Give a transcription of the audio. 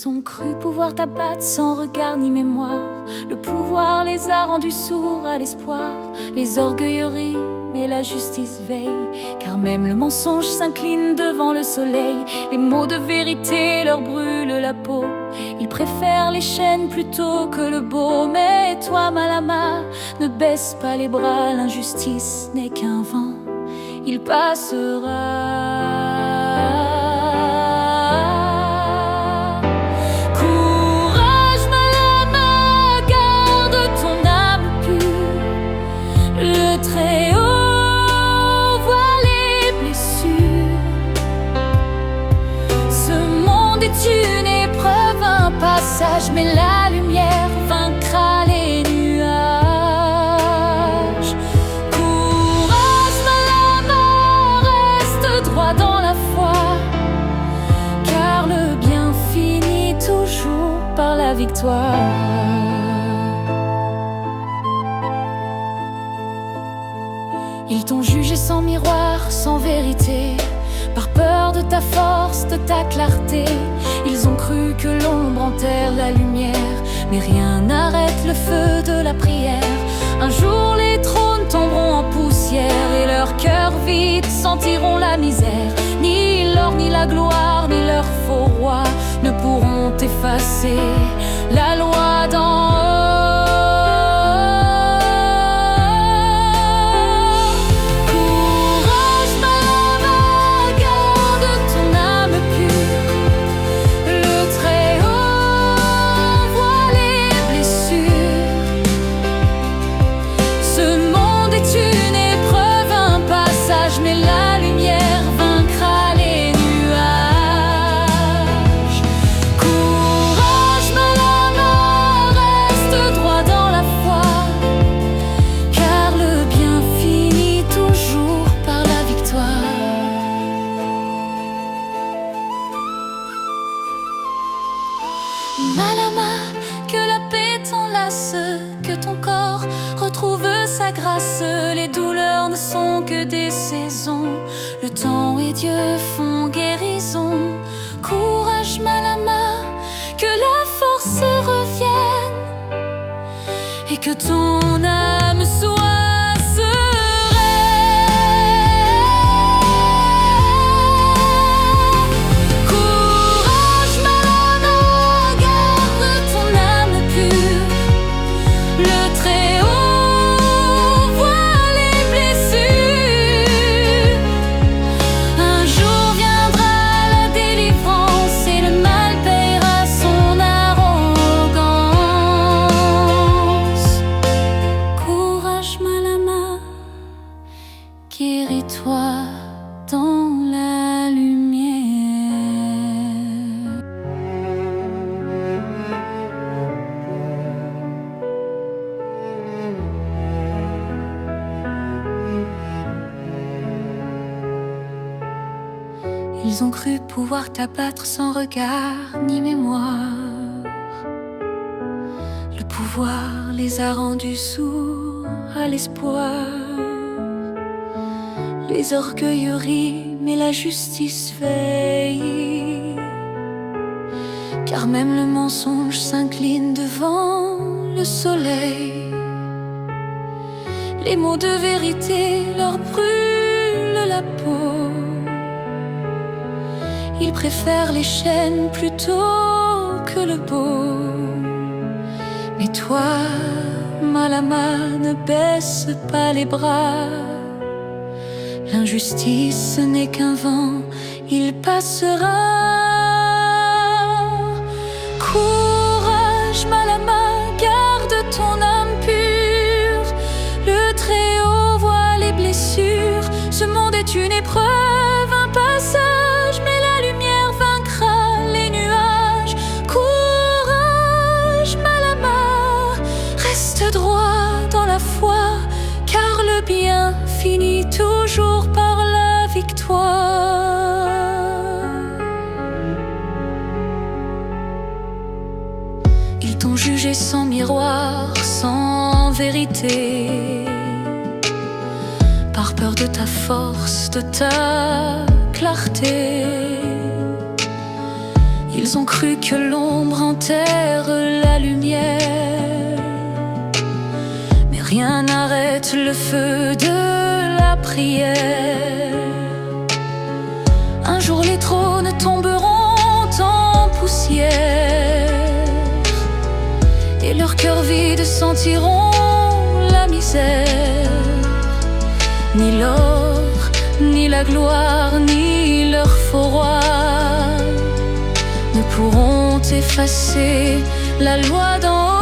Ils ont cru pouvoir t'abattre sans regard ni mémoire. Le pouvoir les a rendus sourds à l'espoir. Les orgueilleries, mais la justice veille, car même le mensonge s'incline devant le soleil. Les mots de vérité leur brûlent la peau. Ils préfèrent les chaînes plutôt que le beau. Mais toi, Malama, ne baisse pas les bras. L'injustice n'est qu'un vent, il passera. Une épreuve, un passage, mais la lumière vaincra les nuages. Courage, Malama, reste droit dans la foi, car le bien finit toujours par la victoire. Ils t'ont jugé sans miroir, sans vérité, par peur de ta force, de ta clarté. Ils ont cru que l'ombre enterre la lumière, mais rien n'arrête le feu de la prière. Un jour les trônes tomberont en poussière, et leurs cœurs vides sentiront la misère. Ni l'or, ni la gloire, ni leur faux roi ne pourront effacer la loi d'en haut. Malama, que la paix t'enlace, que ton corps retrouve sa grâce. Les douleurs ne sont que des saisons, le temps et Dieu font guérison. Courage, Malama, que la force revienne, et que ton âme soit guéris-toi dans la lumière. Ils ont cru pouvoir t'abattre sans regard ni mémoire. Le pouvoir les a rendus sourds à l'espoir. Les orgueilleries, mais la justice veille, car même le mensonge s'incline devant le soleil. Les mots de vérité leur brûlent la peau. Ils préfèrent les chaînes plutôt que le beau. Mais toi, Malama, ne baisse pas les bras. L'injustice, ce n'est qu'un vent, il passera. Courage, Malama, garde ton âme pure. Le Très-Haut voit les blessures. Ce monde est une épreuve, un passage, mais la lumière vaincra les nuages. Courage, Malama, reste droit dans la foi, car le bien finit toujours par la victoire. Ils t'ont jugé sans miroir, sans vérité, par peur de ta force, de ta clarté. Ils ont cru que l'ombre enterre la lumière, mais rien n'arrête le feu de la prière. Un jour les trônes tomberont en poussière, et leurs cœurs vides sentiront la misère. Ni l'or, ni la gloire, ni leur faux roi ne pourront effacer la loi d'en haut.